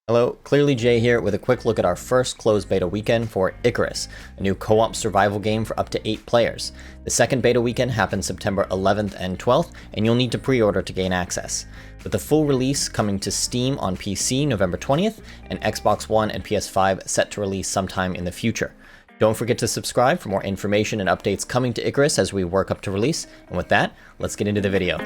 Hello, Clearly Jay here with a quick look at our first closed beta weekend for Icarus, a new co-op survival game for up to 8 players. The second beta weekend happens September 11th and 12th, and you'll need to pre-order to gain access. With the full release coming to Steam on PC November 20th, and Xbox One and PS5 set to release sometime in the future. Don't forget to subscribe for more information and updates coming to Icarus as we work up to release, and with that, let's get into the video.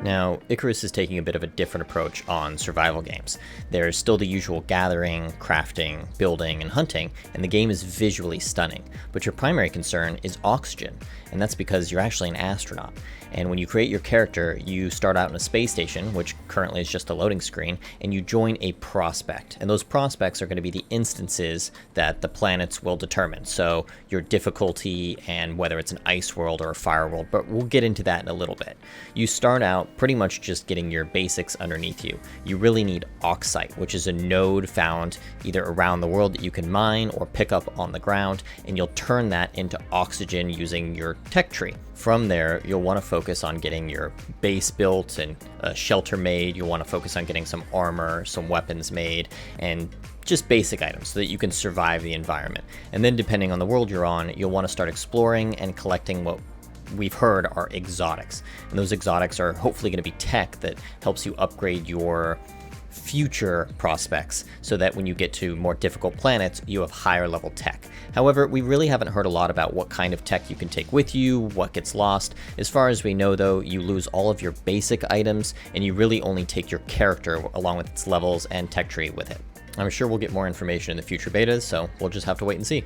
Now, Icarus is taking a bit of a different approach on survival games. There's still the usual gathering, crafting, building, and hunting, and the game is visually stunning. But your primary concern is oxygen, and that's because you're actually an astronaut. And when you create your character, you start out in a space station, which currently is just a loading screen, and you join a prospect. And those prospects are going to be the instances that the planets will determine. So your difficulty and whether it's an ice world or a fire world, but we'll get into that in a little bit. You start out pretty much just getting your basics underneath you. You really need oxide, which is a node found either around the world that you can mine or pick up on the ground, and you'll turn that into oxygen using your tech tree. From there, you'll want to focus on getting your base built and a shelter made. You'll want to focus on getting some armor, some weapons made, and just basic items so that you can survive the environment. And then depending on the world you're on, you'll want to start exploring and collecting what we've heard are exotics. And those exotics are hopefully going to be tech that helps you upgrade your future prospects so that when you get to more difficult planets, you have higher level tech. However, we really haven't heard a lot about what kind of tech you can take with you, what gets lost. As far as we know though, you lose all of your basic items and you really only take your character along with its levels and tech tree with it. I'm sure we'll get more information in the future betas, so we'll just have to wait and see.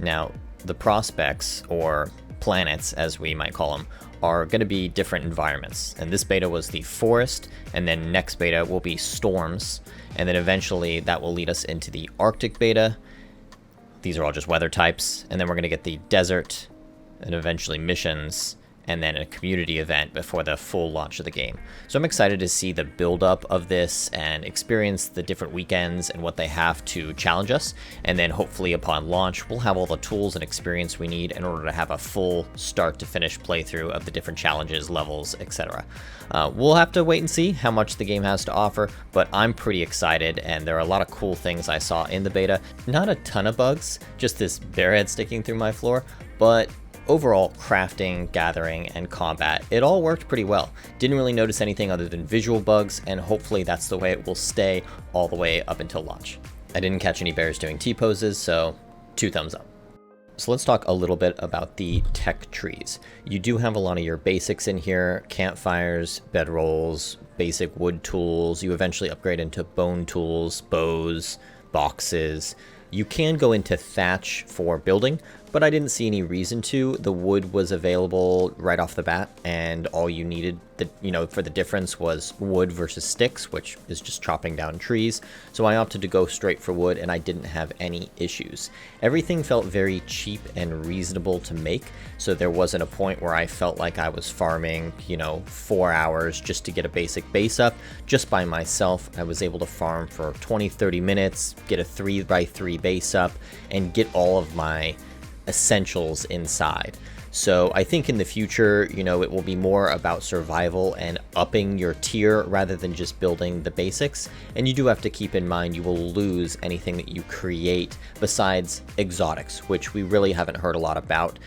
Now, the prospects, or planets as we might call them, are going to be different environments, and this beta was the forest, and then next beta will be storms, and then eventually that will lead us into the Arctic beta. These are all just weather types, and then we're going to get the desert, and eventually missions, and then a community event before the full launch of the game. So I'm excited to see the build-up of this and experience the different weekends and what they have to challenge us, and then hopefully upon launch we'll have all the tools and experience we need in order to have a full start-to-finish playthrough of the different challenges, levels, etc. We'll have to wait and see how much the game has to offer, but I'm pretty excited, and there are a lot of cool things I saw in the beta. Not a ton of bugs, just this bear head sticking through my floor, but overall, crafting, gathering, and combat, it all worked pretty well. Didn't really notice anything other than visual bugs, and hopefully that's the way it will stay all the way up until launch. I didn't catch any bears doing T-poses, so 2 thumbs up. So let's talk a little bit about the tech trees. You do have a lot of your basics in here: campfires, bedrolls, basic wood tools. You eventually upgrade into bone tools, bows, boxes. You can go into thatch for building, but I didn't see any reason to. The wood was available right off the bat, and all you needed for the difference was wood versus sticks, which is just chopping down trees. So I opted to go straight for wood, and I didn't have any issues. Everything felt very cheap and reasonable to make, so there wasn't a point where I felt like I was farming, 4 hours just to get a basic base up. Just by myself, I was able to farm for 20-30 minutes, get a 3x3 base up, and get all of my essentials inside. So I think in the future, it will be more about survival and upping your tier rather than just building the basics. And you do have to keep in mind you will lose anything that you create besides exotics, which we really haven't heard a lot about.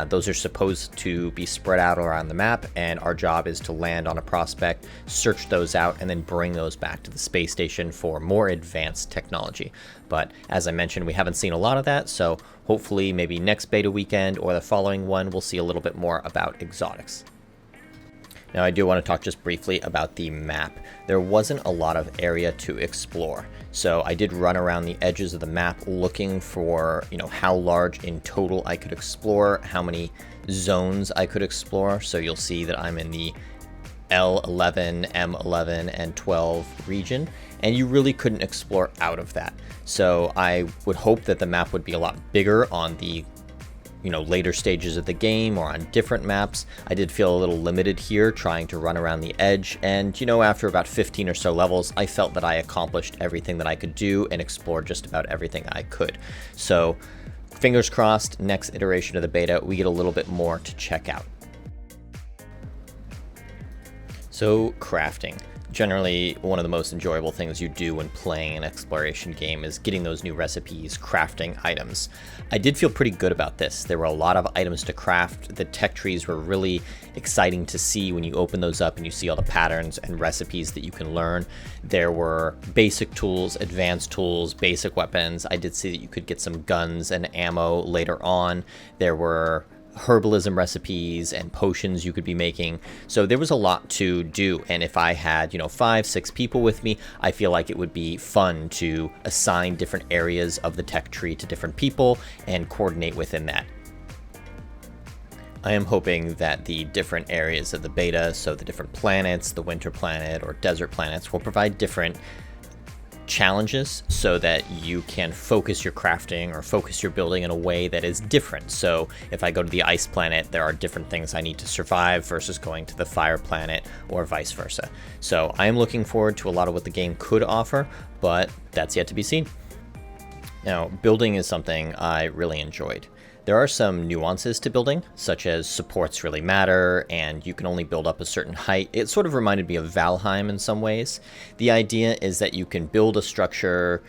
Those are supposed to be spread out around the map, and our job is to land on a prospect, search those out, and then bring those back to the space station for more advanced technology. But as I mentioned, we haven't seen a lot of that, so hopefully maybe next beta weekend or the following one we'll see a little bit more about exotics. Now I do want to talk just briefly about the map. There wasn't a lot of area to explore, so I did run around the edges of the map looking for how large in total I could explore, how many zones I could explore. So you'll see that I'm in the L11, M11, and 12 region, and you really couldn't explore out of that. So I would hope that the map would be a lot bigger on the later stages of the game or on different maps. I did feel a little limited here trying to run around the edge, and after about 15 or so levels, I felt that I accomplished everything that I could do and explored just about everything I could. So fingers crossed, next iteration of the beta, we get a little bit more to check out. So crafting. Generally, one of the most enjoyable things you do when playing an exploration game is getting those new recipes, crafting items. I did feel pretty good about this. There were a lot of items to craft. The tech trees were really exciting to see when you open those up and you see all the patterns and recipes that you can learn. There were basic tools, advanced tools, basic weapons. I did see that you could get some guns and ammo later on. There were herbalism recipes and potions you could be making. So there was a lot to do. And if I had, 5-6 people with me, I feel like it would be fun to assign different areas of the tech tree to different people and coordinate within that. I am hoping that the different areas of the beta, so the different planets, the winter planet or desert planets, will provide different challenges so that you can focus your crafting or focus your building in a way that is different. So if I go to the ice planet, there are different things I need to survive versus going to the fire planet or vice versa. So I am looking forward to a lot of what the game could offer, but that's yet to be seen. Now, building is something I really enjoyed. There are some nuances to building, such as supports really matter, and you can only build up a certain height. It sort of reminded me of Valheim in some ways. The idea is that you can build a structure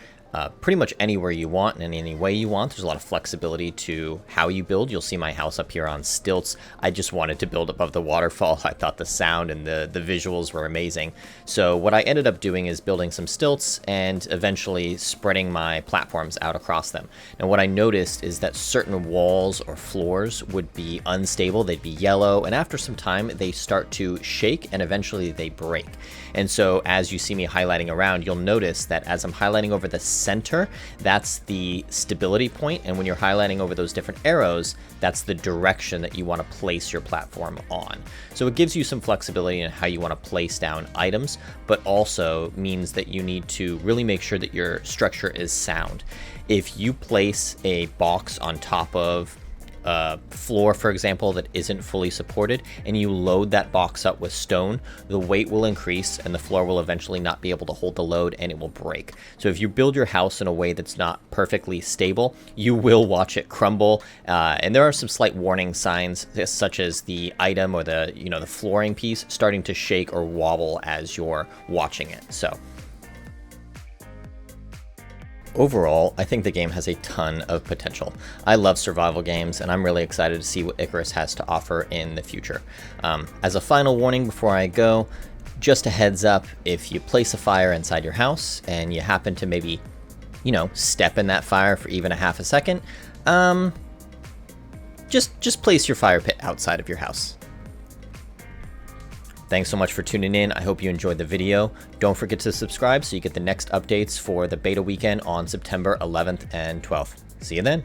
pretty much anywhere you want and in any way you want. There's a lot of flexibility to how you build. You'll see my house up here on stilts. I just wanted to build above the waterfall. I thought the sound and the visuals were amazing. So what I ended up doing is building some stilts and eventually spreading my platforms out across them. Now what I noticed is that certain walls or floors would be unstable. They'd be yellow, and after some time they start to shake and eventually they break. And so as you see me highlighting around, you'll notice that as I'm highlighting over the center, that's the stability point, and when you're highlighting over those different arrows, that's the direction that you want to place your platform on. So it gives you some flexibility in how you want to place down items, but also means that you need to really make sure that your structure is sound. If you place a box on top of a floor, for example, that isn't fully supported, and you load that box up with stone, the weight will increase and the floor will eventually not be able to hold the load and it will break. So if you build your house in a way that's not perfectly stable, you will watch it crumble. And there are some slight warning signs, such as the item or the flooring piece starting to shake or wobble as you're watching it. So overall, I think the game has a ton of potential. I love survival games, and I'm really excited to see what Icarus has to offer in the future. As a final warning before I go, just a heads up, if you place a fire inside your house and you happen to maybe, step in that fire for even a half a second, just place your fire pit outside of your house. Thanks so much for tuning in. I hope you enjoyed the video. Don't forget to subscribe so you get the next updates for the beta weekend on September 11th and 12th. See you then.